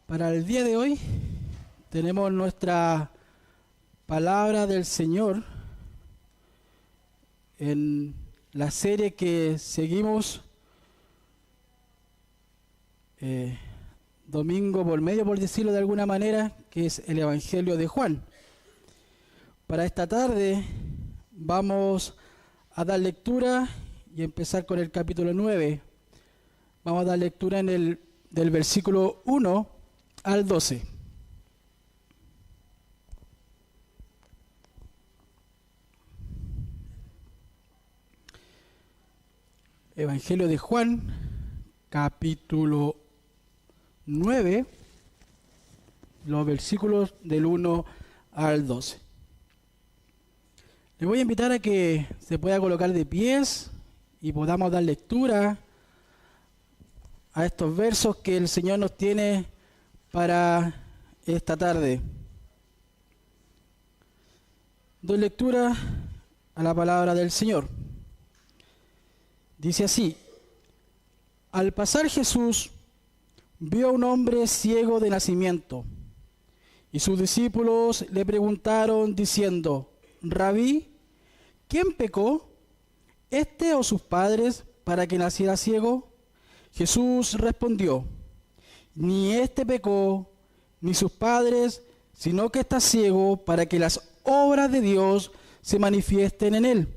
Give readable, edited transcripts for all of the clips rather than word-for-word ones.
Para el día de hoy tenemos nuestra palabra del Señor en la serie que seguimos domingo por medio, por decirlo de alguna manera, que es el Evangelio de Juan. Para esta tarde vamos a dar lectura y empezar con el capítulo 9. Vamos a dar lectura del versículo 1 al 12. Evangelio de Juan, capítulo 9, los versículos del 1 al 12. Les voy a invitar a que se pueda colocar de pies y podamos dar lectura a estos versos que el Señor nos tiene para esta tarde. Doy lectura a la palabra del Señor. Dice así: al pasar Jesús vio a un hombre ciego de nacimiento, y sus discípulos le preguntaron diciendo: Rabí, ¿quién pecó, este o sus padres, para que naciera ciego? Jesús respondió: ni este pecó, ni sus padres, sino que está ciego para que las obras de Dios se manifiesten en él.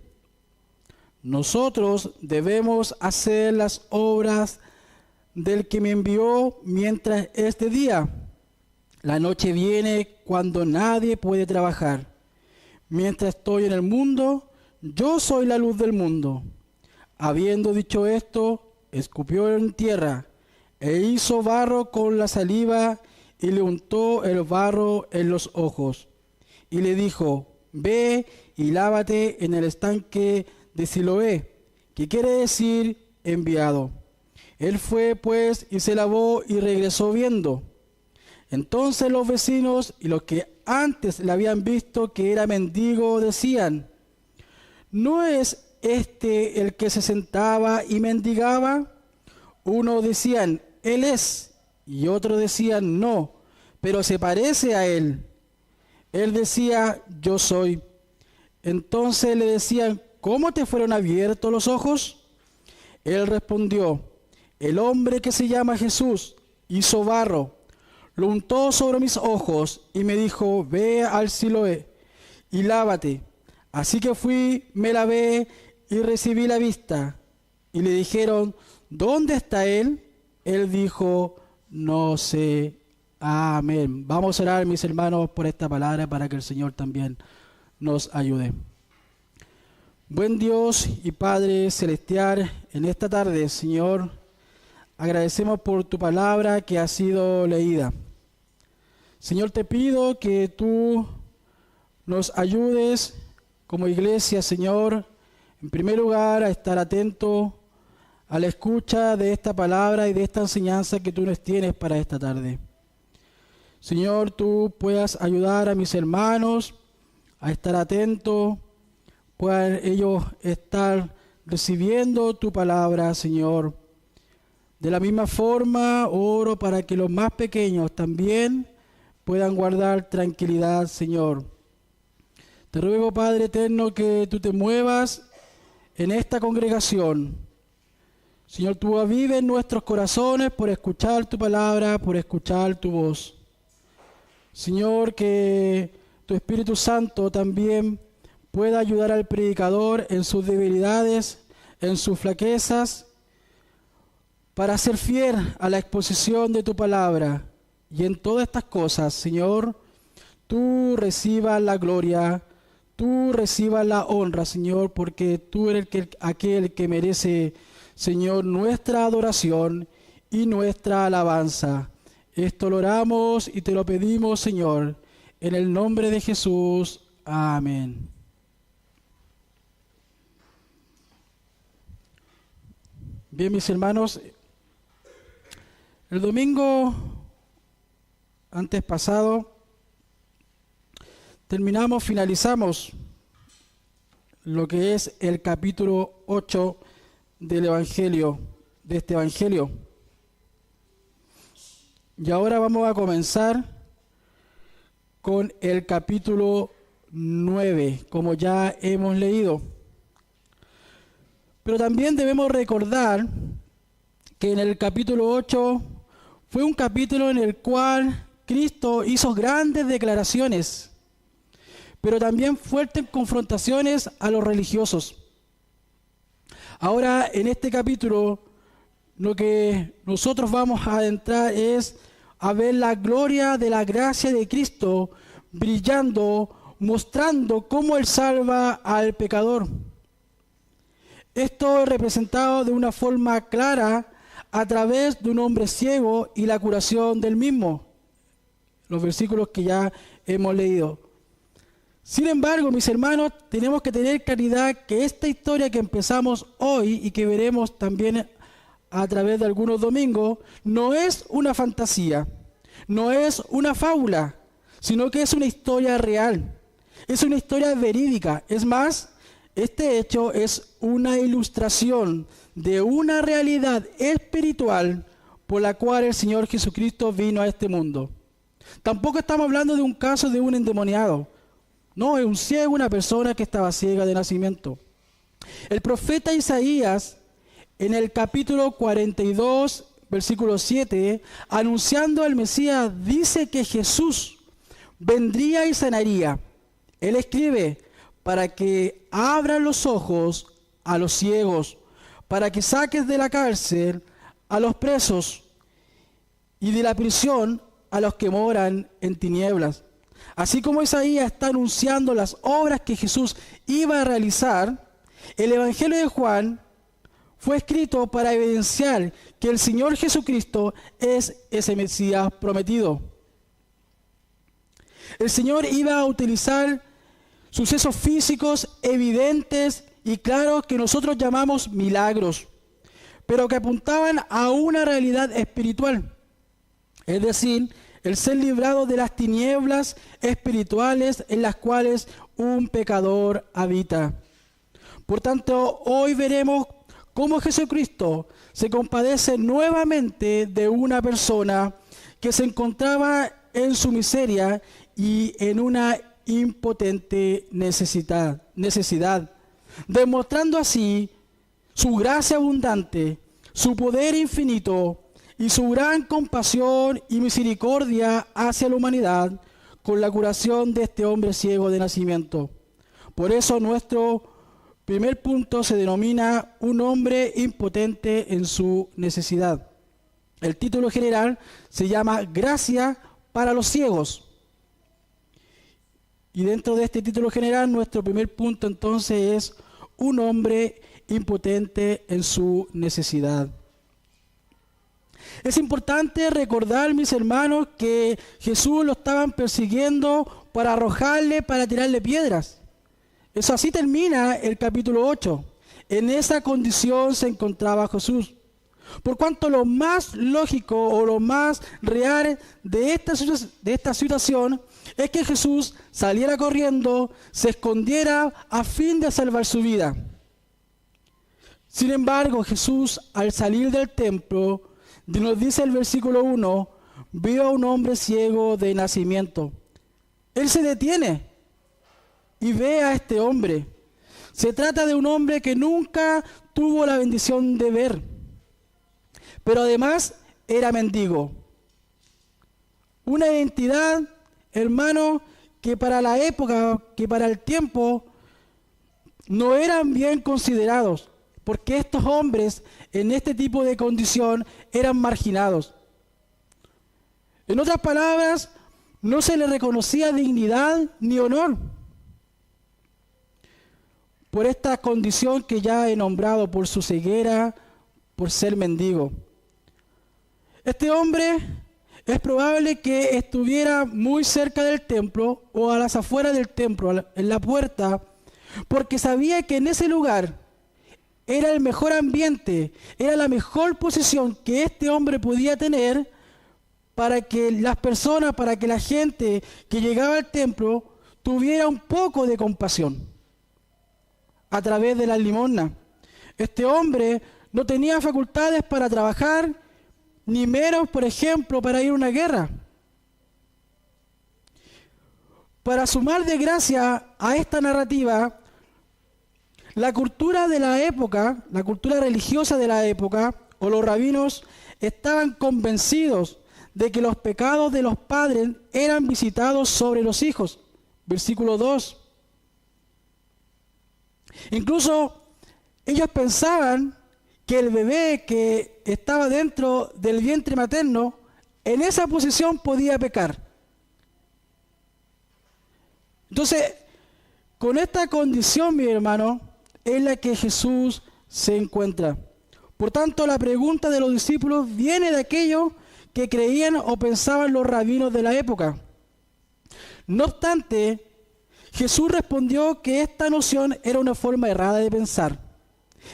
Nosotros debemos hacer las obras del que me envió mientras es de día. La noche viene cuando nadie puede trabajar. Mientras estoy en el mundo, yo soy la luz del mundo. Habiendo dicho esto, escupió en tierra, e hizo barro con la saliva, y le untó el barro en los ojos. Y le dijo: ve y lávate en el estanque de Siloé, que quiere decir enviado. Él fue pues y se lavó y regresó viendo. Entonces los vecinos y los que antes le habían visto que era mendigo decían: ¿no es este el que se sentaba y mendigaba? Unos decían: él es, y otros decían: no, pero se parece a él. Él decía: yo soy. Entonces le decían: ¿cómo te fueron abiertos los ojos? Él respondió: el hombre que se llama Jesús hizo barro, lo untó sobre mis ojos y me dijo: ve al Siloé y lávate. Así que fui, me lavé y recibí la vista. Y le dijeron: ¿dónde está él? Él dijo: no sé. Amén. Vamos a orar, mis hermanos, por esta palabra para que el Señor también nos ayude. Buen Dios y Padre celestial, en esta tarde, Señor, agradecemos por tu palabra que ha sido leída. Señor, te pido que tú nos ayudes como iglesia, Señor, en primer lugar a estar atento a la escucha de esta palabra y de esta enseñanza que tú nos tienes para esta tarde. Señor, tú puedas ayudar a mis hermanos a estar atentos, puedan ellos estar recibiendo tu palabra, Señor. De la misma forma, oro para que los más pequeños también puedan guardar tranquilidad, Señor. Te ruego, Padre eterno, que tú te muevas en esta congregación. Señor, tú avives en nuestros corazones por escuchar tu palabra, por escuchar tu voz. Señor, que tu Espíritu Santo también pueda ayudar al predicador en sus debilidades, en sus flaquezas, para ser fiel a la exposición de tu palabra. Y en todas estas cosas, Señor, tú recibas la gloria, tú recibas la honra, Señor, porque tú eres aquel que merece, Señor, nuestra adoración y nuestra alabanza. Esto lo oramos y te lo pedimos, Señor, en el nombre de Jesús. Amén. Bien, mis hermanos, el domingo antes pasado finalizamos lo que es el capítulo 8 del Evangelio, de este Evangelio. Y ahora vamos a comenzar con el capítulo 9, como ya hemos leído. Pero también debemos recordar que en el capítulo 8 fue un capítulo en el cual Cristo hizo grandes declaraciones, pero también fuertes confrontaciones a los religiosos. Ahora, en este capítulo, lo que nosotros vamos a adentrar es a ver la gloria de la gracia de Cristo brillando, mostrando cómo Él salva al pecador. Esto es representado de una forma clara a través de un hombre ciego y la curación del mismo. Los versículos que ya hemos leído. Sin embargo, mis hermanos, tenemos que tener claridad que esta historia que empezamos hoy y que veremos también a través de algunos domingos, no es una fantasía, no es una fábula, sino que es una historia real, es una historia verídica. Es más, este hecho es una ilustración de una realidad espiritual por la cual el Señor Jesucristo vino a este mundo. Tampoco estamos hablando de un caso de un endemoniado. No, es un ciego, una persona que estaba ciega de nacimiento. El profeta Isaías, en el capítulo 42, versículo 7, anunciando al Mesías, dice que Jesús vendría y sanaría. Él escribe, para que abran los ojos a los ciegos, para que saques de la cárcel a los presos y de la prisión a los que moran en tinieblas. Así como Isaías está anunciando las obras que Jesús iba a realizar, el Evangelio de Juan fue escrito para evidenciar que el Señor Jesucristo es ese Mesías prometido. El Señor iba a utilizar sucesos físicos evidentes y claros que nosotros llamamos milagros, pero que apuntaban a una realidad espiritual, es decir, el ser librado de las tinieblas espirituales en las cuales un pecador habita. Por tanto, hoy veremos cómo Jesucristo se compadece nuevamente de una persona que se encontraba en su miseria y en una impotente necesidad, demostrando así su gracia abundante, su poder infinito y su gran compasión y misericordia hacia la humanidad con la curación de este hombre ciego de nacimiento. Por eso nuestro primer punto se denomina un hombre impotente en su necesidad. El título general se llama Gracia para los ciegos. Y dentro de este título general, nuestro primer punto entonces es un hombre impotente en su necesidad. Es importante recordar, mis hermanos, que Jesús lo estaban persiguiendo para arrojarle, para tirarle piedras. Eso así termina el capítulo 8. En esa condición se encontraba Jesús. Por cuanto lo más lógico o lo más real de esta situación es que Jesús saliera corriendo, se escondiera a fin de salvar su vida. Sin embargo, Jesús, al salir del templo, nos dice el versículo 1, vio a un hombre ciego de nacimiento. Él se detiene y ve a este hombre. Se trata de un hombre que nunca tuvo la bendición de ver, pero además era mendigo. Una identidad, hermano, que para la época, que para el tiempo, no eran bien considerados, porque estos hombres en este tipo de condición eran marginados. En otras palabras, no se les reconocía dignidad ni honor por esta condición que ya he nombrado, por su ceguera, por ser mendigo. Este hombre es probable que estuviera muy cerca del templo o a las afueras del templo, en la puerta, porque sabía que en ese lugar era el mejor ambiente, era la mejor posición que este hombre podía tener para que las personas, para que la gente que llegaba al templo tuviera un poco de compasión a través de las limosnas. Este hombre no tenía facultades para trabajar, ni menos, por ejemplo, para ir a una guerra. Para sumar de gracia a esta narrativa, la cultura de la época, la cultura religiosa de la época, o los rabinos, estaban convencidos de que los pecados de los padres eran visitados sobre los hijos. Versículo 2. Incluso ellos pensaban que el bebé que estaba dentro del vientre materno, en esa posición podía pecar. Entonces, con esta condición, mi hermano, es la que Jesús se encuentra. Por tanto, la pregunta de los discípulos viene de aquello que creían o pensaban los rabinos de la época. No obstante, Jesús respondió que esta noción era una forma errada de pensar.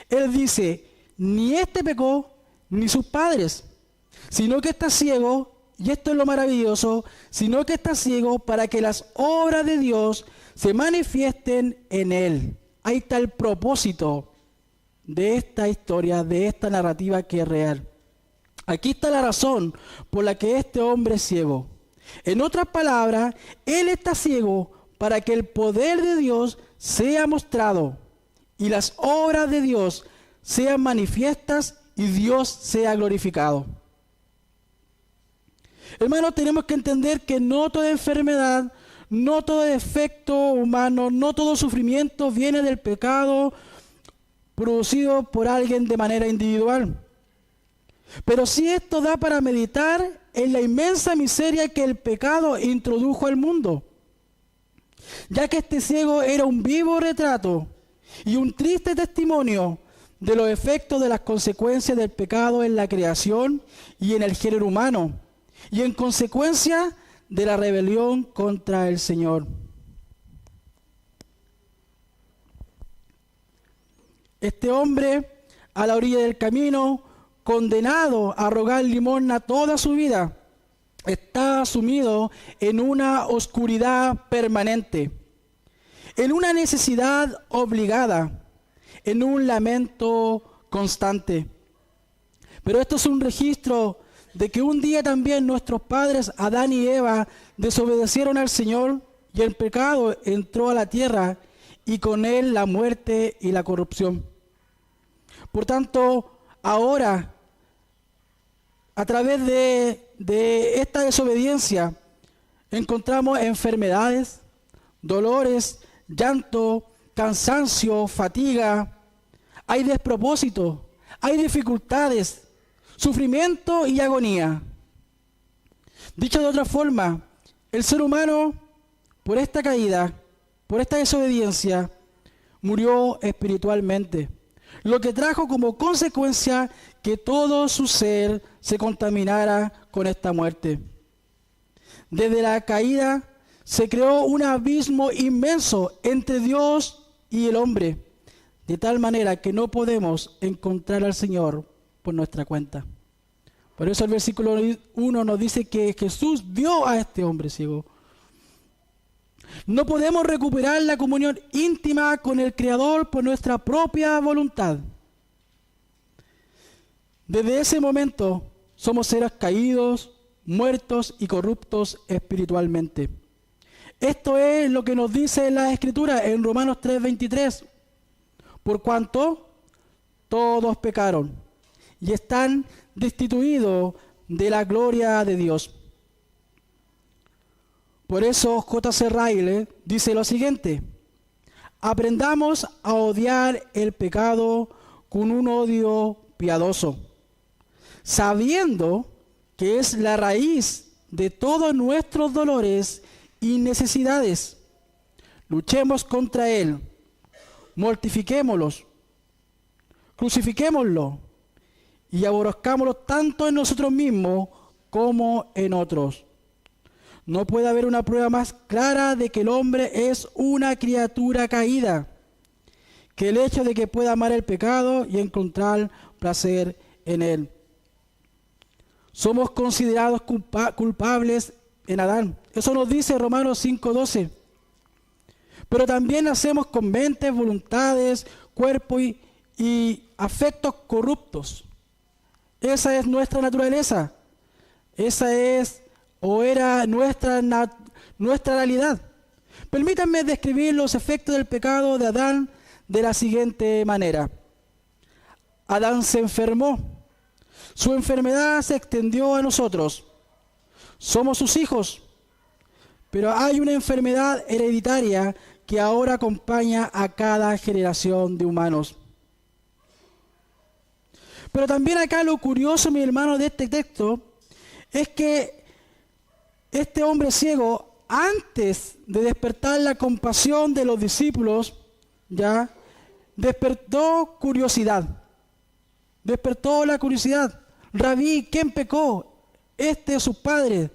Él dice, ni este pecó, ni sus padres, sino que está ciego, y esto es lo maravilloso, sino que está ciego para que las obras de Dios se manifiesten en él. Ahí está el propósito de esta historia, de esta narrativa que es real. Aquí está la razón por la que este hombre es ciego. En otras palabras, él está ciego para que el poder de Dios sea mostrado y las obras de Dios sean manifiestas y Dios sea glorificado. Hermanos, tenemos que entender que no toda enfermedad, no todo defecto humano, no todo sufrimiento viene del pecado producido por alguien de manera individual. Pero sí esto da para meditar en la inmensa miseria que el pecado introdujo al mundo, ya que este ciego era un vivo retrato y un triste testimonio de los efectos de las consecuencias del pecado en la creación y en el género humano, y en consecuencia de la rebelión contra el Señor. Este hombre, a la orilla del camino, condenado a rogar limosna toda su vida, está sumido en una oscuridad permanente, en una necesidad obligada, en un lamento constante. Pero esto es un registro de que un día también nuestros padres, Adán y Eva, desobedecieron al Señor y el pecado entró a la tierra y con él la muerte y la corrupción. Por tanto, ahora, a través de esta desobediencia, encontramos enfermedades, dolores, llanto, cansancio, fatiga, hay despropósito, hay dificultades, sufrimiento y agonía. Dicho de otra forma, el ser humano, por esta caída, por esta desobediencia, murió espiritualmente, lo que trajo como consecuencia que todo su ser se contaminara con esta muerte. Desde la caída se creó un abismo inmenso entre Dios y el hombre, de tal manera que no podemos encontrar al Señor por nuestra cuenta. Por eso el versículo 1 nos dice que Jesús vio a este hombre ciego. No podemos recuperar la comunión íntima con el Creador por nuestra propia voluntad. Desde ese momento somos seres caídos, muertos y corruptos espiritualmente. Esto es lo que nos dice la Escritura en Romanos 3:23. Por cuanto todos pecaron y están destituidos de la gloria de Dios. Por eso J.C. Ryle dice lo siguiente: aprendamos a odiar el pecado con un odio piadoso, sabiendo que es la raíz de todos nuestros dolores y necesidades. Luchemos contra él, mortifiquémoslos, crucifiquémoslo y aborrezcámoslo tanto en nosotros mismos como en otros. No puede haber una prueba más clara de que el hombre es una criatura caída que el hecho de que pueda amar el pecado y encontrar placer en él. Somos considerados culpables en Adán. Eso nos dice Romanos 5:12. Pero también nacemos con mentes, voluntades, cuerpo y afectos corruptos. Esa es nuestra naturaleza. Esa es o era nuestra realidad. Permítanme describir los efectos del pecado de Adán de la siguiente manera. Adán se enfermó. Su enfermedad se extendió a nosotros. Somos sus hijos. Pero hay una enfermedad hereditaria que ahora acompaña a cada generación de humanos. Pero también acá lo curioso, mi hermano, de este texto es que este hombre ciego, antes de despertar la compasión de los discípulos, ya despertó curiosidad. Despertó la curiosidad. Rabí, ¿quién pecó? ¿Este o sus padres?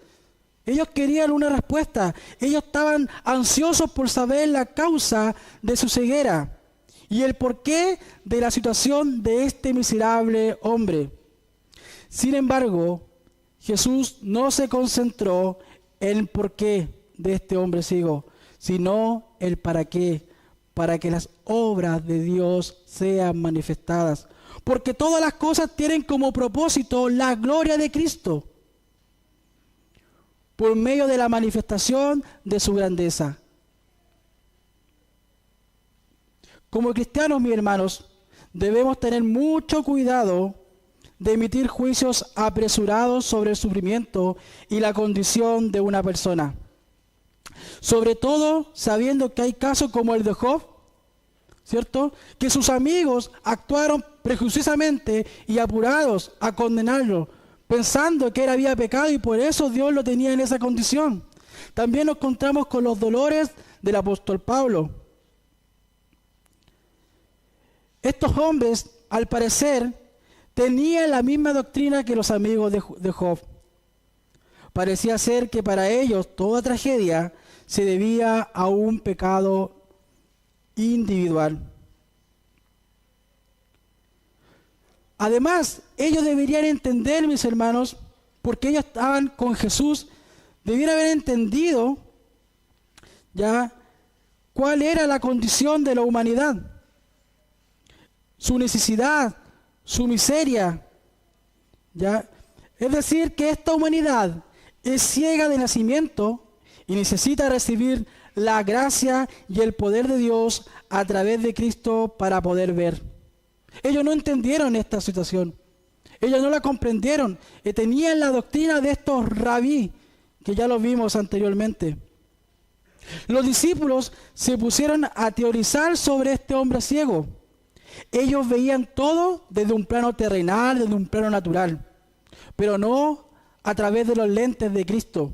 Ellos querían una respuesta. Ellos estaban ansiosos por saber la causa de su ceguera y el porqué de la situación de este miserable hombre. Sin embargo, Jesús no se concentró en el porqué de este hombre ciego, sino el para qué, para que las obras de Dios sean manifestadas. Porque todas las cosas tienen como propósito la gloria de Cristo, por medio de la manifestación de su grandeza. Como cristianos, mis hermanos, debemos tener mucho cuidado de emitir juicios apresurados sobre el sufrimiento y la condición de una persona. Sobre todo sabiendo que hay casos como el de Job, ¿cierto? Que sus amigos actuaron prejuiciosamente y apurados a condenarlo, pensando que él había pecado y por eso Dios lo tenía en esa condición. También nos encontramos con los dolores del apóstol Pablo. Estos hombres, al parecer, tenían la misma doctrina que los amigos de Job. Parecía ser que para ellos toda tragedia se debía a un pecado individual. Además, ellos deberían entender, mis hermanos, porque ellos estaban con Jesús, debieran haber entendido ya cuál era la condición de la humanidad, su necesidad, su miseria, ya. Es decir, que esta humanidad es ciega de nacimiento y necesita recibir la gracia y el poder de Dios a través de Cristo para poder ver. Ellos no entendieron esta situación. Ellos no la comprendieron. Tenían la doctrina de estos rabí, que ya lo vimos anteriormente. Los discípulos se pusieron a teorizar sobre este hombre ciego. Ellos veían todo desde un plano terrenal, desde un plano natural, pero no a través de los lentes de Cristo.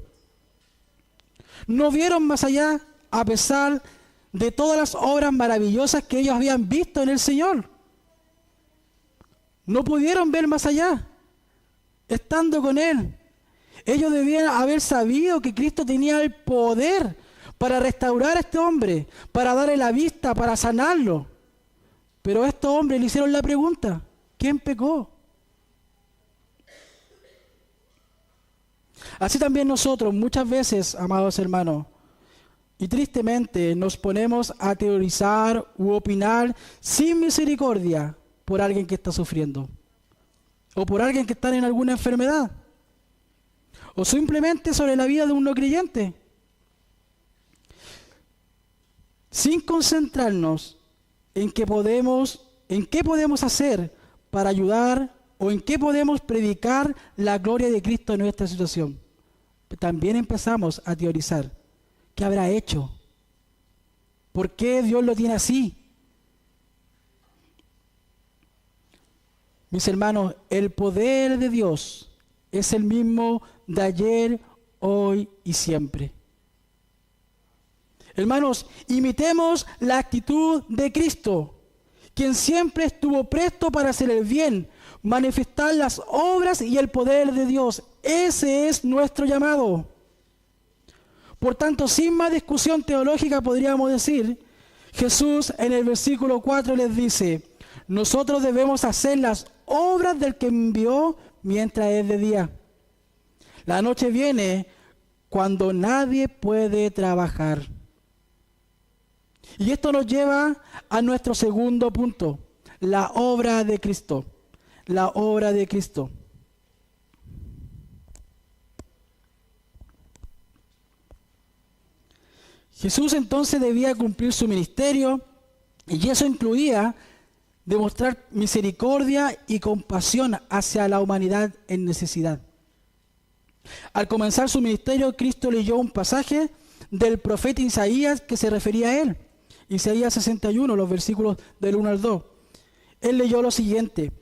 No vieron más allá, a pesar de todas las obras maravillosas que ellos habían visto en el Señor. No pudieron ver más allá, estando con Él. Ellos debían haber sabido que Cristo tenía el poder para restaurar a este hombre, para darle la vista, para sanarlo. Pero a estos hombres le hicieron la pregunta, ¿quién pecó? Así también nosotros muchas veces, amados hermanos, y tristemente nos ponemos a teorizar u opinar sin misericordia por alguien que está sufriendo, o por alguien que está en alguna enfermedad, o simplemente sobre la vida de un no creyente, sin concentrarnos en qué podemos hacer para ayudar o en qué podemos predicar la gloria de Cristo en nuestra situación. También empezamos a teorizar. ¿Qué habrá hecho? ¿Por qué Dios lo tiene así? Mis hermanos, el poder de Dios es el mismo de ayer, hoy y siempre. Hermanos, imitemos la actitud de Cristo, quien siempre estuvo presto para hacer el bien, manifestar las obras y el poder de Dios. Ese es nuestro llamado. Por tanto, sin más discusión teológica podríamos decir, Jesús en el versículo 4 les dice, nosotros debemos hacer las obras del que envió mientras es de día. La noche viene cuando nadie puede trabajar. Y esto nos lleva a nuestro segundo punto, la obra de Cristo. La obra de Cristo. Jesús entonces debía cumplir su ministerio y eso incluía demostrar misericordia y compasión hacia la humanidad en necesidad. Al comenzar su ministerio, Cristo leyó un pasaje del profeta Isaías que se refería a él. Isaías 61, los versículos del 1 al 2. Él leyó lo siguiente: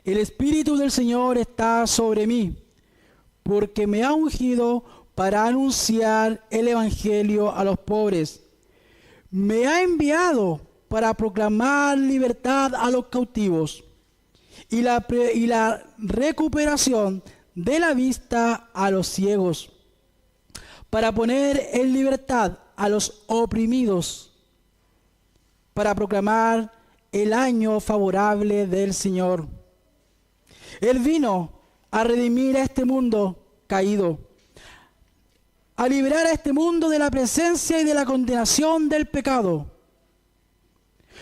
el Espíritu del Señor está sobre mí, porque me ha ungido para anunciar el Evangelio a los pobres. Me ha enviado para proclamar libertad a los cautivos y la recuperación de la vista a los ciegos, para poner en libertad a los oprimidos, para proclamar el año favorable del Señor. Él vino a redimir a este mundo caído, a liberar a este mundo de la presencia y de la condenación del pecado.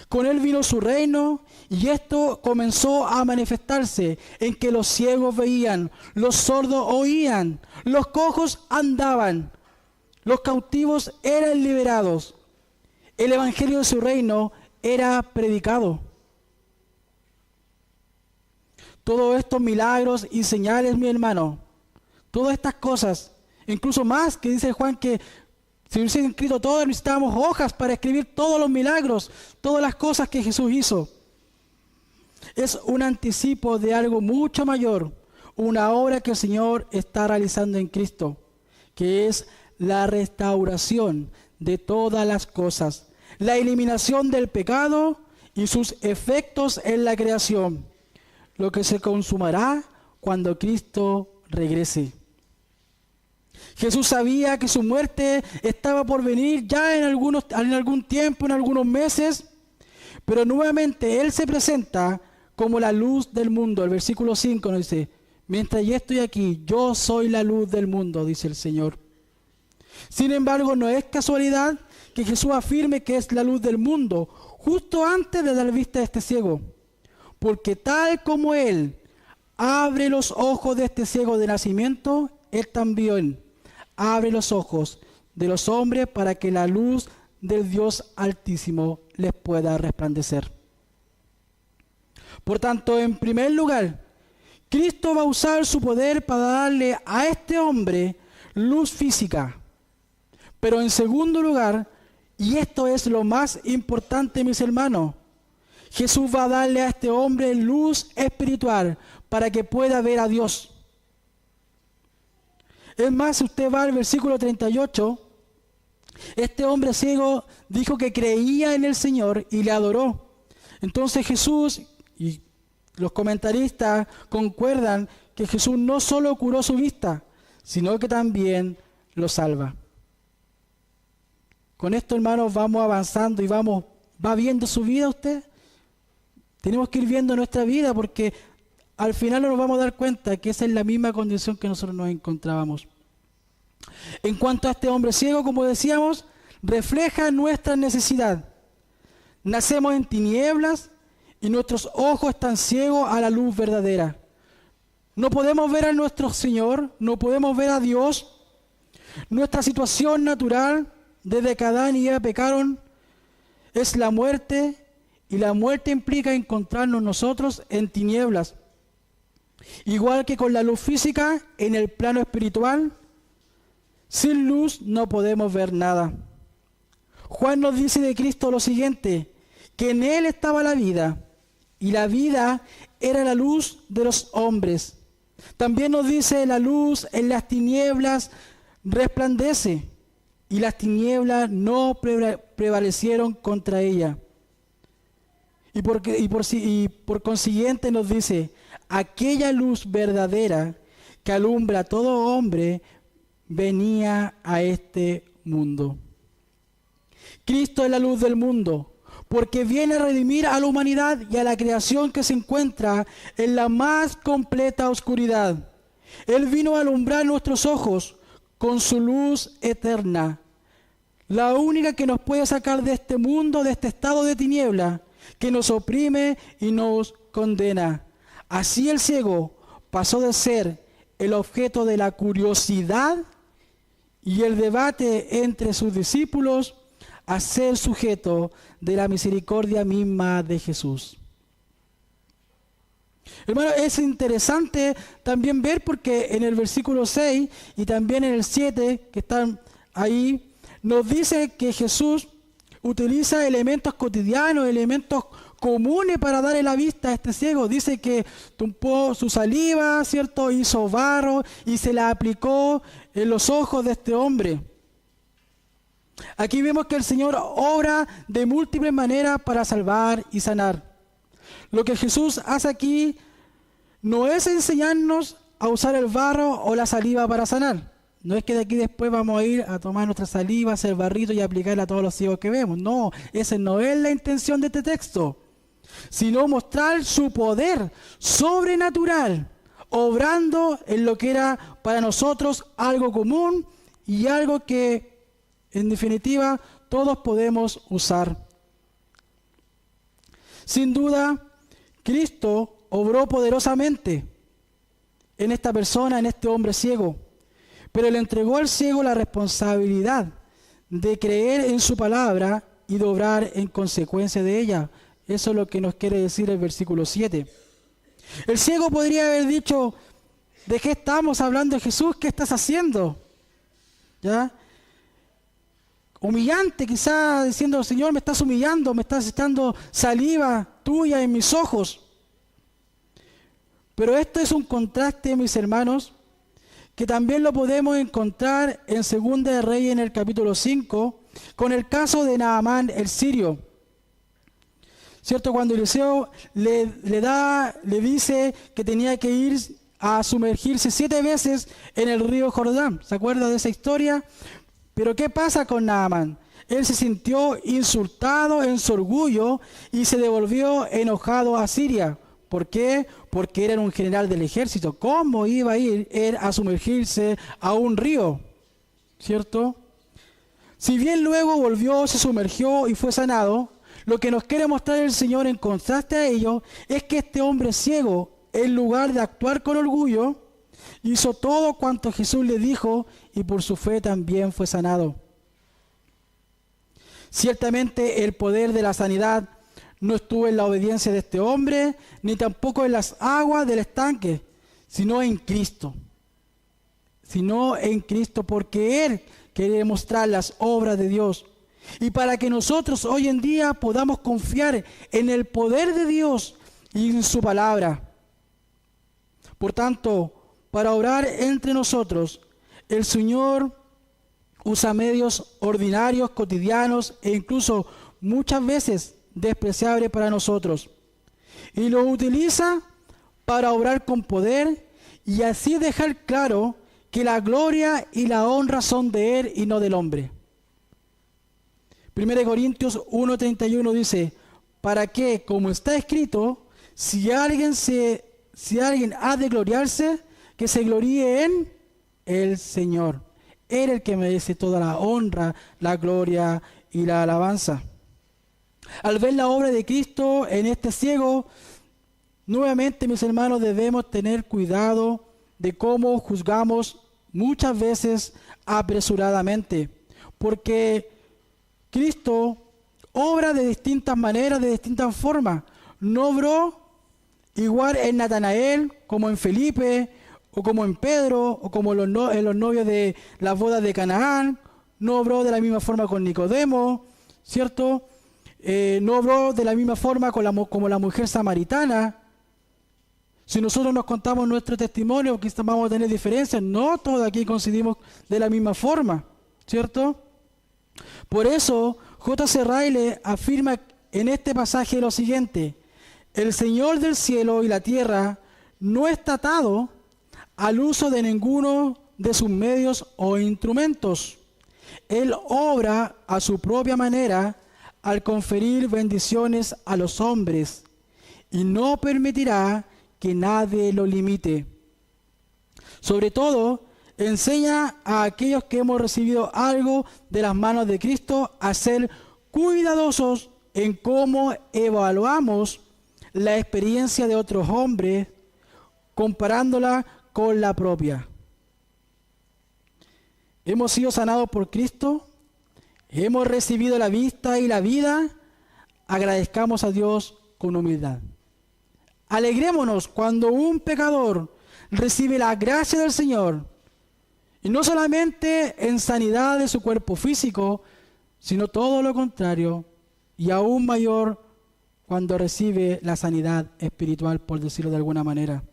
Con él vino su reino y esto comenzó a manifestarse en que los ciegos veían, los sordos oían, los cojos andaban, los cautivos eran liberados. El evangelio de su reino era predicado. Todos estos milagros y señales, mi hermano, todas estas cosas, incluso más que dice Juan que si hubiesen escrito todo, necesitábamos hojas para escribir todos los milagros, todas las cosas que Jesús hizo. Es un anticipo de algo mucho mayor, una obra que el Señor está realizando en Cristo, que es la restauración de todas las cosas, la eliminación del pecado y sus efectos en la creación, lo que se consumará cuando Cristo regrese. Jesús sabía que su muerte estaba por venir ya en algún tiempo, en algunos meses, pero nuevamente Él se presenta como la luz del mundo. El versículo 5 nos dice: mientras yo estoy aquí, yo soy la luz del mundo, dice el Señor. Sin embargo, no es casualidad que Jesús afirme que es la luz del mundo justo antes de dar vista a este ciego, porque tal como Él abre los ojos de este ciego de nacimiento, Él también abre los ojos de los hombres para que la luz del Dios Altísimo les pueda resplandecer. Por tanto, en primer lugar, Cristo va a usar su poder para darle a este hombre luz física. Pero en segundo lugar, y esto es lo más importante, mis hermanos, Jesús va a darle a este hombre luz espiritual para que pueda ver a Dios. Es más, si usted va al versículo 38, este hombre ciego dijo que creía en el Señor y le adoró. Entonces Jesús, y los comentaristas concuerdan que Jesús no solo curó su vista, sino que también lo salva. Con esto, hermanos, vamos avanzando y va viendo su vida usted. Tenemos que ir viendo nuestra vida porque al final nos vamos a dar cuenta que esa es la misma condición que nosotros nos encontrábamos. En cuanto a este hombre ciego, como decíamos, refleja nuestra necesidad. Nacemos en tinieblas y nuestros ojos están ciegos a la luz verdadera. No podemos ver a nuestro Señor, no podemos ver a Dios. Nuestra situación natural, desde que Adán y Eva pecaron, es la muerte, y la muerte implica encontrarnos nosotros en tinieblas. Igual que con la luz física, en el plano espiritual, sin luz no podemos ver nada. Juan nos dice de Cristo lo siguiente, que en Él estaba la vida, y la vida era la luz de los hombres. También nos dice: la luz en las tinieblas resplandece, y las tinieblas no prevalecieron contra ella. Y por consiguiente nos dice: aquella luz verdadera que alumbra a todo hombre venía a este mundo. Cristo es la luz del mundo, porque viene a redimir a la humanidad y a la creación que se encuentra en la más completa oscuridad. Él vino a alumbrar nuestros ojos con su luz eterna, la única que nos puede sacar de este mundo, de este estado de tiniebla que nos oprime y nos condena. Así el ciego pasó de ser el objeto de la curiosidad y el debate entre sus discípulos a ser sujeto de la misericordia misma de Jesús. Hermano, es interesante también ver porque en el versículo 6 y también en el 7 que están ahí, nos dice que Jesús utiliza elementos cotidianos, elementos comunes para darle la vista a este ciego. Dice que tumbó su saliva, ¿cierto? Hizo barro y se la aplicó en los ojos de este hombre. Aquí vemos que el Señor obra de múltiples maneras para salvar y sanar. Lo que Jesús hace aquí no es enseñarnos a usar el barro o la saliva para sanar. No es que de aquí después vamos a ir a tomar nuestra saliva, hacer barrito y aplicarla a todos los ciegos que vemos. No, esa no es la intención de este texto, sino mostrar su poder sobrenatural, obrando en lo que era para nosotros algo común y algo que, en definitiva, todos podemos usar. Sin duda, Cristo obró poderosamente en esta persona, en este hombre ciego, pero le entregó al ciego la responsabilidad de creer en su palabra y de obrar en consecuencia de ella. Eso es lo que nos quiere decir el versículo 7. El ciego podría haber dicho: ¿de qué estamos hablando, Jesús? ¿Qué estás haciendo? ¿Ya? Humillante, quizá diciendo: Señor, me estás humillando, me estás echando saliva tuya en mis ojos. Pero esto es un contraste, mis hermanos, que también lo podemos encontrar en 2 de Reyes, en el capítulo 5, con el caso de Naamán el sirio. ¿Cierto? Cuando Eliseo le dice que tenía que ir a sumergirse 7 veces en el río Jordán. ¿Se acuerda de esa historia? Pero ¿qué pasa con Naamán? Él se sintió insultado en su orgullo y se devolvió enojado a Siria. ¿Por qué? Porque era un general del ejército. ¿Cómo iba a ir él a sumergirse a un río? ¿Cierto? Si bien luego volvió, se sumergió y fue sanado, lo que nos quiere mostrar el Señor en contraste a ello es que este hombre ciego, en lugar de actuar con orgullo, hizo todo cuanto Jesús le dijo y por su fe también fue sanado. Ciertamente el poder de la sanidad no estuvo en la obediencia de este hombre, ni tampoco en las aguas del estanque, sino en Cristo. Sino en Cristo, porque Él quiere mostrar las obras de Dios. Y para que nosotros hoy en día podamos confiar en el poder de Dios y en su palabra. Por tanto, para obrar entre nosotros, el Señor usa medios ordinarios, cotidianos e incluso muchas veces despreciables para nosotros. Y lo utiliza para obrar con poder y así dejar claro que la gloria y la honra son de Él y no del hombre. 1 Corintios 1:31 dice: para que, como está escrito, si alguien ha de gloriarse, que se gloríe en el Señor. Él es el que merece toda la honra, la gloria y la alabanza. Al ver la obra de Cristo en este ciego, nuevamente, mis hermanos, debemos tener cuidado de cómo juzgamos muchas veces apresuradamente, porque Cristo obra de distintas maneras, de distintas formas. No obró igual en Natanael como en Felipe, o como en Pedro, o como en los novios de las bodas de Canaán. No obró de la misma forma con Nicodemo, ¿cierto? No obró de la misma forma como la mujer samaritana. Si nosotros nos contamos nuestro testimonio, quizás vamos a tener diferencias. No todos aquí coincidimos de la misma forma, ¿cierto? Por eso, J.C. Ryle afirma en este pasaje lo siguiente: el Señor del cielo y la tierra no está atado al uso de ninguno de sus medios o instrumentos. Él obra a su propia manera al conferir bendiciones a los hombres y no permitirá que nadie lo limite. Sobre todo, enseña a aquellos que hemos recibido algo de las manos de Cristo a ser cuidadosos en cómo evaluamos la experiencia de otros hombres, comparándola con la propia. hemos sido sanados por Cristo, hemos recibido la vista y la vida, agradezcamos a Dios con humildad. Alegrémonos cuando un pecador recibe la gracia del Señor, y no solamente en sanidad de su cuerpo físico, sino todo lo contrario, y aún mayor cuando recibe la sanidad espiritual, por decirlo de alguna manera.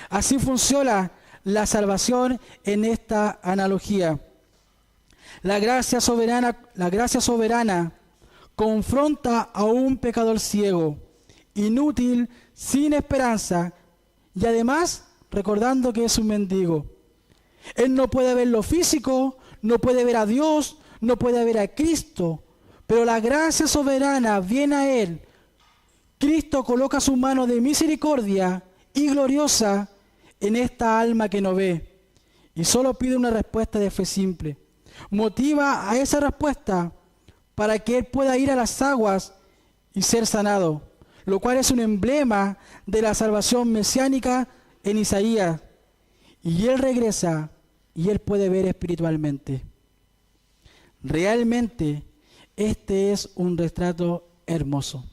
Así funciona la salvación en esta analogía. La gracia soberana confronta a un pecador ciego, inútil, sin esperanza, y además recordando que es un mendigo. Él no puede ver lo físico, no puede ver a Dios, no puede ver a Cristo, pero la gracia soberana viene a él. Cristo coloca su mano de misericordia y gloriosa en esta alma que no ve, y solo pide una respuesta de fe simple. Motiva a esa respuesta para que él pueda ir a las aguas y ser sanado, lo cual es un emblema de la salvación mesiánica en Isaías. Y él regresa y él puede ver espiritualmente. Realmente, este es un retrato hermoso.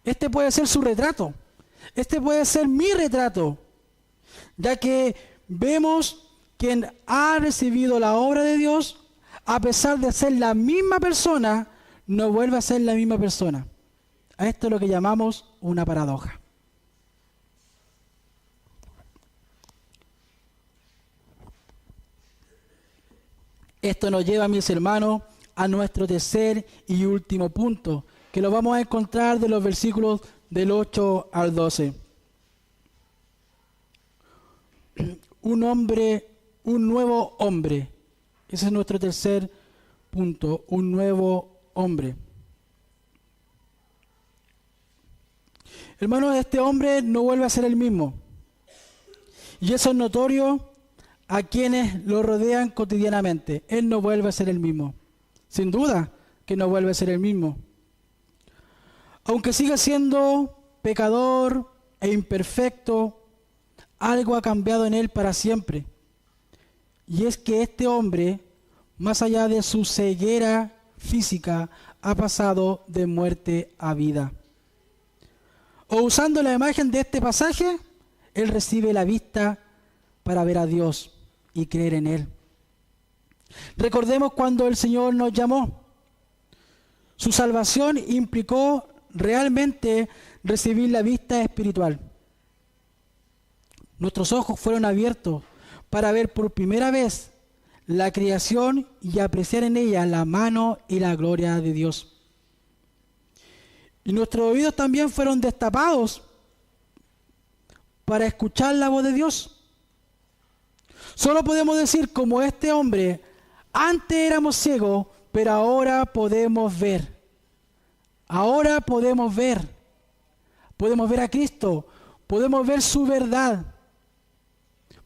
Este puede ser su retrato. Este puede ser mi retrato, ya que vemos quien ha recibido la obra de Dios, a pesar de ser la misma persona, no vuelve a ser la misma persona. A esto es lo que llamamos una paradoja. Esto nos lleva, mis hermanos, a nuestro tercer y último punto, que lo vamos a encontrar de los versículos del 8 al 12. Un nuevo hombre. Ese es nuestro tercer punto, un nuevo hombre. Hermanos, este hombre no vuelve a ser el mismo. Y eso es notorio a quienes lo rodean cotidianamente. Él no vuelve a ser el mismo. Sin duda que no vuelve a ser el mismo. Aunque siga siendo pecador e imperfecto, algo ha cambiado en él para siempre. Y es que este hombre, más allá de su ceguera física, ha pasado de muerte a vida. O usando la imagen de este pasaje, él recibe la vista para ver a Dios y creer en Él. Recordemos cuando el Señor nos llamó. Su salvación implicó realmente recibir la vista espiritual. Nuestros ojos fueron abiertos para ver por primera vez la creación y apreciar en ella la mano y la gloria de Dios. Y nuestros oídos también fueron destapados para escuchar la voz de Dios. Solo podemos decir, como este hombre, antes éramos ciegos, pero ahora podemos ver. Ahora podemos ver. Podemos ver a Cristo, podemos ver su verdad.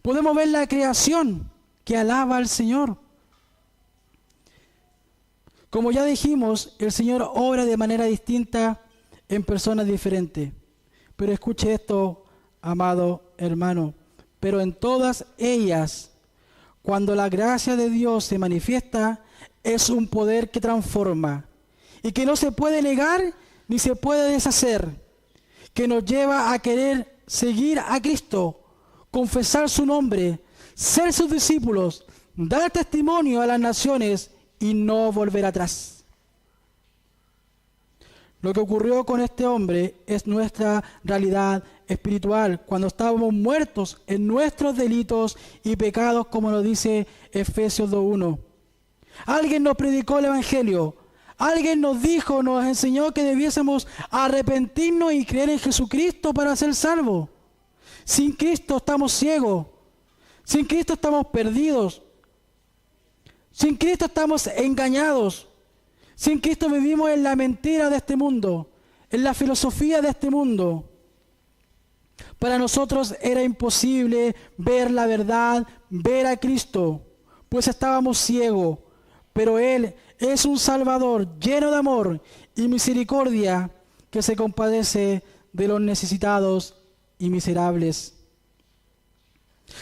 Podemos ver la creación que alaba al Señor. Como ya dijimos, el Señor obra de manera distinta en personas diferentes. Pero escuche esto, amado hermano. Pero en todas ellas, cuando la gracia de Dios se manifiesta, es un poder que transforma y que no se puede negar ni se puede deshacer, que nos lleva a querer seguir a Cristo, confesar su nombre, ser sus discípulos, dar testimonio a las naciones y no volver atrás. Lo que ocurrió con este hombre es nuestra realidad espiritual, cuando estábamos muertos en nuestros delitos y pecados, como nos dice Efesios 2:1. Alguien nos predicó el Evangelio, alguien nos dijo, nos enseñó que debiésemos arrepentirnos y creer en Jesucristo para ser salvos. Sin Cristo estamos ciegos, sin Cristo estamos perdidos, sin Cristo estamos engañados. Sin Cristo vivimos en la mentira de este mundo, en la filosofía de este mundo. Para nosotros era imposible ver la verdad, ver a Cristo, pues estábamos ciegos. Pero Él es un Salvador lleno de amor y misericordia que se compadece de los necesitados y miserables.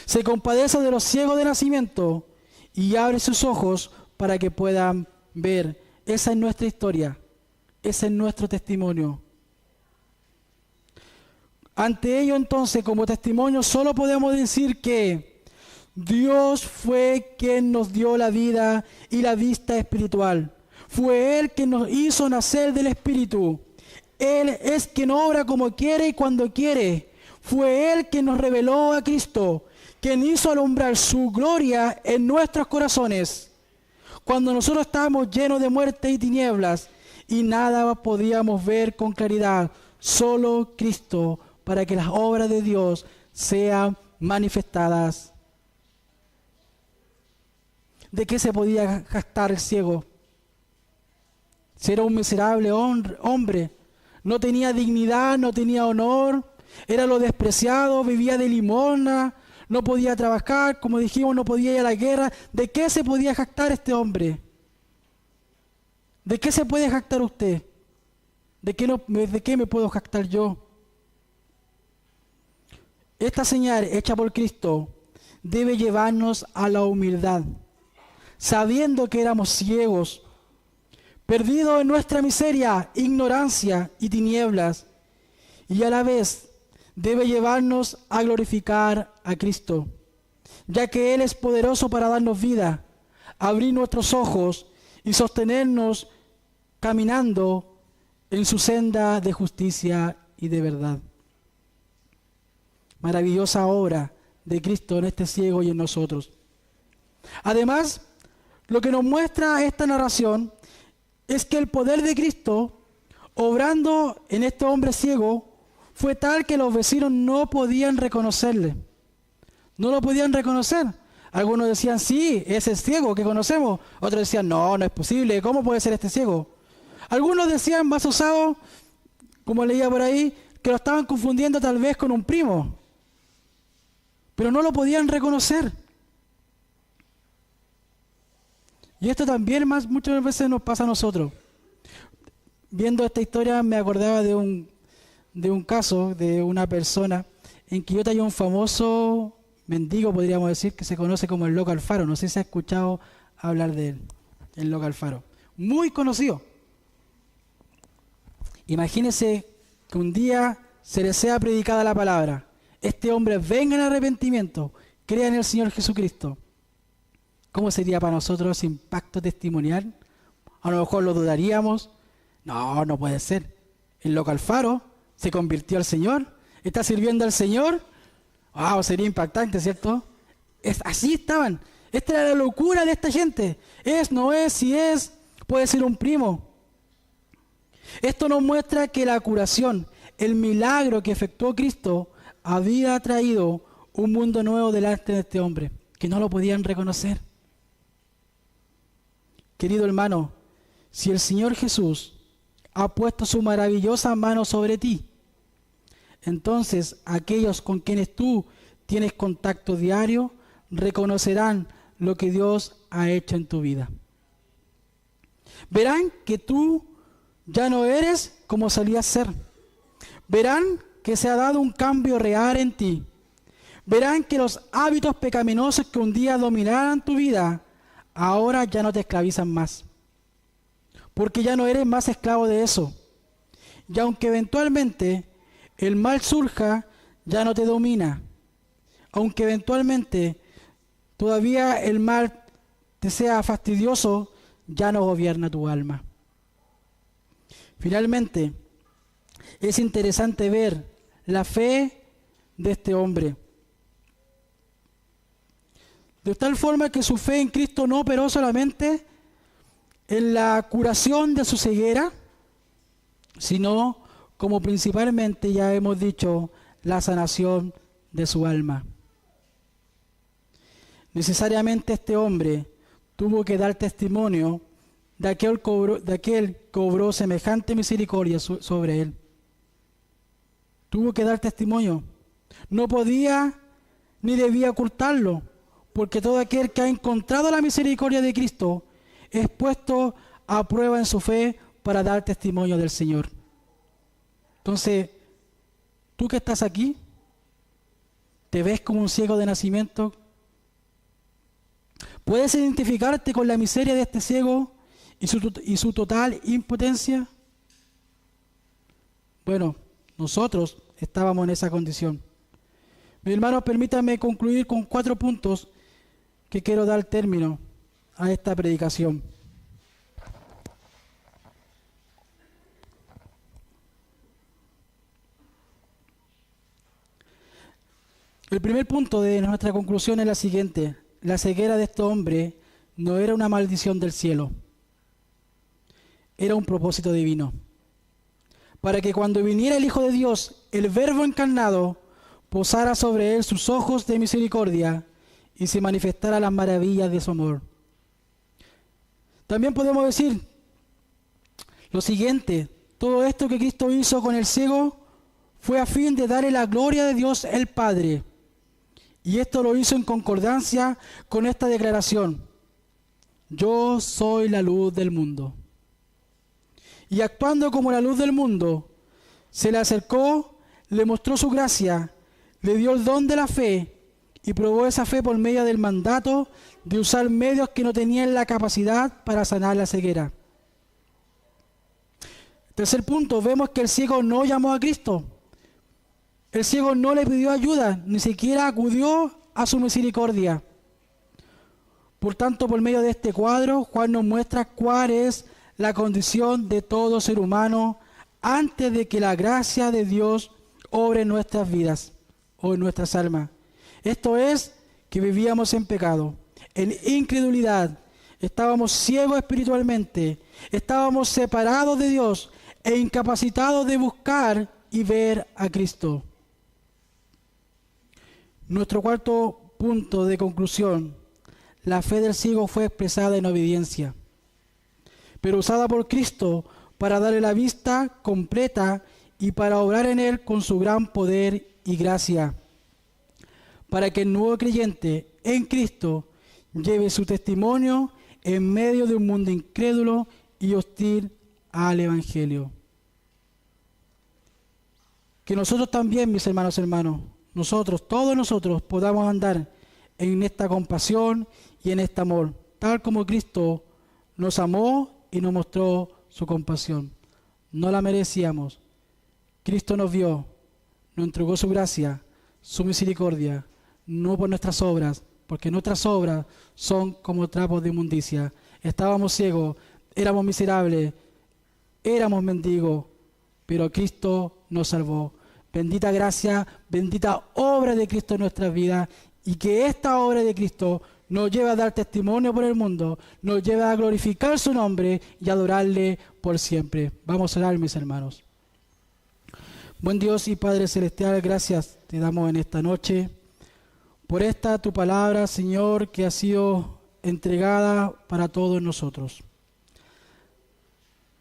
Se compadece de los ciegos de nacimiento y abre sus ojos para que puedan ver. Esa es nuestra historia. Ese es nuestro testimonio. Ante ello, entonces, como testimonio, solo podemos decir que Dios fue quien nos dio la vida y la vista espiritual. Fue Él quien nos hizo nacer del Espíritu. Él es quien obra como quiere y cuando quiere. Fue Él quien nos reveló a Cristo, quien hizo alumbrar su gloria en nuestros corazones. Cuando nosotros estábamos llenos de muerte y tinieblas y nada podíamos ver con claridad, solo Cristo, para que las obras de Dios sean manifestadas. ¿De qué se podía jactar el ciego? Si era un miserable hombre, no tenía dignidad, no tenía honor, era lo despreciado, vivía de limosna, no podía trabajar, como dijimos, no podía ir a la guerra. ¿De qué se podía jactar este hombre? ¿De qué se puede jactar usted? ¿De qué me puedo jactar yo? Esta señal hecha por Cristo debe llevarnos a la humildad, sabiendo que éramos ciegos, perdidos en nuestra miseria, ignorancia y tinieblas, y a la vez debe llevarnos a glorificar a Cristo, ya que Él es poderoso para darnos vida, abrir nuestros ojos y sostenernos caminando en su senda de justicia y de verdad. Maravillosa obra de Cristo en este ciego y en nosotros. Además, lo que nos muestra esta narración es que el poder de Cristo, obrando en este hombre ciego, fue tal que los vecinos no podían reconocerle. No lo podían reconocer. Algunos decían, sí, ese es ciego que conocemos. Otros decían, no, no es posible. ¿Cómo puede ser este ciego? Algunos decían, más usados, como leía por ahí, que lo estaban confundiendo tal vez con un primo. Pero no lo podían reconocer. Y esto también muchas veces nos pasa a nosotros. Viendo esta historia me acordaba de un caso de una persona en Quillota hay un famoso mendigo, podríamos decir, que se conoce como el Loco Alfaro. No sé si ha escuchado hablar de él, el Loco Alfaro. Muy conocido. Imagínese que un día se le sea predicada la palabra. Este hombre venga en arrepentimiento, crea en el Señor Jesucristo. ¿Cómo sería para nosotros ese impacto testimonial? A lo mejor lo dudaríamos. No, no puede ser. El Loco Alfaro se convirtió al Señor, está sirviendo al Señor. Wow, sería impactante, ¿cierto? Así estaban. Esta era la locura de esta gente. Es, no es, si es, puede ser un primo. Esto nos muestra que la curación, el milagro que efectuó Cristo, había traído un mundo nuevo delante de este hombre, que no lo podían reconocer. Querido hermano, si el Señor Jesús ha puesto su maravillosa mano sobre ti, entonces aquellos con quienes tú tienes contacto diario reconocerán lo que Dios ha hecho en tu vida. Verán que tú ya no eres como solías ser. Verán que se ha dado un cambio real en ti. Verán que los hábitos pecaminosos que un día dominaran tu vida, ahora ya no te esclavizan más. Porque ya no eres más esclavo de eso. Y aunque eventualmente el mal surja, ya no te domina. Aunque eventualmente todavía el mal te sea fastidioso, ya no gobierna tu alma. Finalmente, es interesante ver la fe de este hombre. De tal forma que su fe en Cristo no operó solamente en la curación de su ceguera, sino como principalmente, ya hemos dicho, la sanación de su alma. Necesariamente este hombre tuvo que dar testimonio de aquel que obró semejante misericordia sobre él. Tuvo que dar testimonio. No podía ni debía ocultarlo, porque todo aquel que ha encontrado la misericordia de Cristo es puesto a prueba en su fe para dar testimonio del Señor. Entonces, tú que estás aquí, ¿Te ves como un ciego de nacimiento? ¿Puedes identificarte con la miseria de este ciego y su total impotencia? Bueno, nosotros estábamos en esa condición. Mis hermanos, permítanme concluir con 4 puntos que quiero dar término a esta predicación. El primer punto de nuestra conclusión es la siguiente: la ceguera de este hombre no era una maldición del cielo, era un propósito divino, para que cuando viniera el Hijo de Dios, el Verbo encarnado, posara sobre él sus ojos de misericordia y se manifestara las maravillas de su amor. También podemos decir lo siguiente: todo esto que Cristo hizo con el ciego fue a fin de darle la gloria de Dios el Padre. Y esto lo hizo en concordancia con esta declaración: yo soy la luz del mundo. Y actuando como la luz del mundo, se le acercó, le mostró su gracia, le dio el don de la fe y probó esa fe por medio del mandato de usar medios que no tenían la capacidad para sanar la ceguera. Tercer punto, vemos que el ciego no llamó a Cristo. El ciego no le pidió ayuda, ni siquiera acudió a su misericordia. Por tanto, por medio de este cuadro, Juan nos muestra cuál es la condición de todo ser humano antes de que la gracia de Dios obre en nuestras vidas o en nuestras almas. Esto es, que vivíamos en pecado, en incredulidad, estábamos ciegos espiritualmente, estábamos separados de Dios e incapacitados de buscar y ver a Cristo. Nuestro cuarto punto de conclusión: la fe del ciego fue expresada en obediencia, pero usada por Cristo para darle la vista completa y para obrar en él con su gran poder y gracia, para que el nuevo creyente en Cristo lleve su testimonio en medio de un mundo incrédulo y hostil al Evangelio. Que nosotros también, mis hermanos, todos nosotros podamos andar en esta compasión y en este amor, tal como Cristo nos amó y nos mostró su compasión. No la merecíamos. Cristo nos vio, nos entregó su gracia, su misericordia, no por nuestras obras, porque nuestras obras son como trapos de inmundicia. Estábamos ciegos, éramos miserables, éramos mendigos, pero Cristo nos salvó. Bendita gracia, bendita obra de Cristo en nuestras vidas, y que esta obra de Cristo nos lleve a dar testimonio por el mundo, nos lleve a glorificar su nombre y adorarle por siempre. Vamos a orar, mis hermanos. Buen Dios y Padre Celestial, gracias te damos en esta noche por esta tu palabra, Señor, que ha sido entregada para todos nosotros.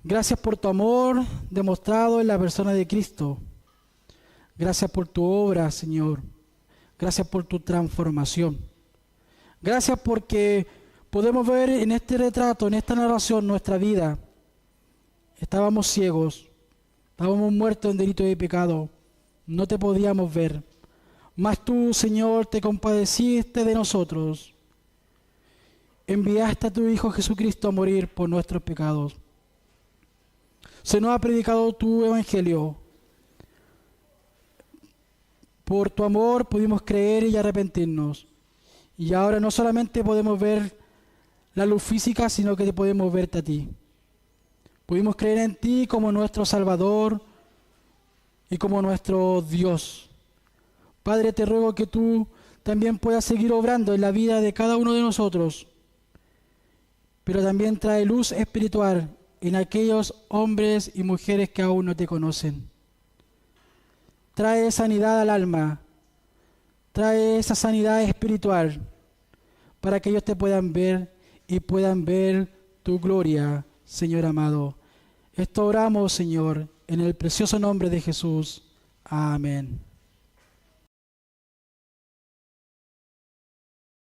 Gracias por tu amor demostrado en la persona de Cristo. Gracias por tu obra, Señor. Gracias por tu transformación. Gracias porque podemos ver en este retrato, en esta narración, nuestra vida. Estábamos ciegos, estábamos muertos en delito y pecado, no te podíamos ver. Mas tú, Señor, te compadeciste de nosotros. Enviaste a tu Hijo Jesucristo a morir por nuestros pecados. Se nos ha predicado tu evangelio. Por tu amor pudimos creer y arrepentirnos. Y ahora no solamente podemos ver la luz física, sino que podemos verte a ti. Pudimos creer en ti como nuestro Salvador y como nuestro Dios. Padre, te ruego que tú también puedas seguir obrando en la vida de cada uno de nosotros, pero también trae luz espiritual en aquellos hombres y mujeres que aún no te conocen. Trae sanidad al alma, trae esa sanidad espiritual para que ellos te puedan ver y puedan ver tu gloria, Señor amado. Esto oramos, Señor, en el precioso nombre de Jesús. Amén.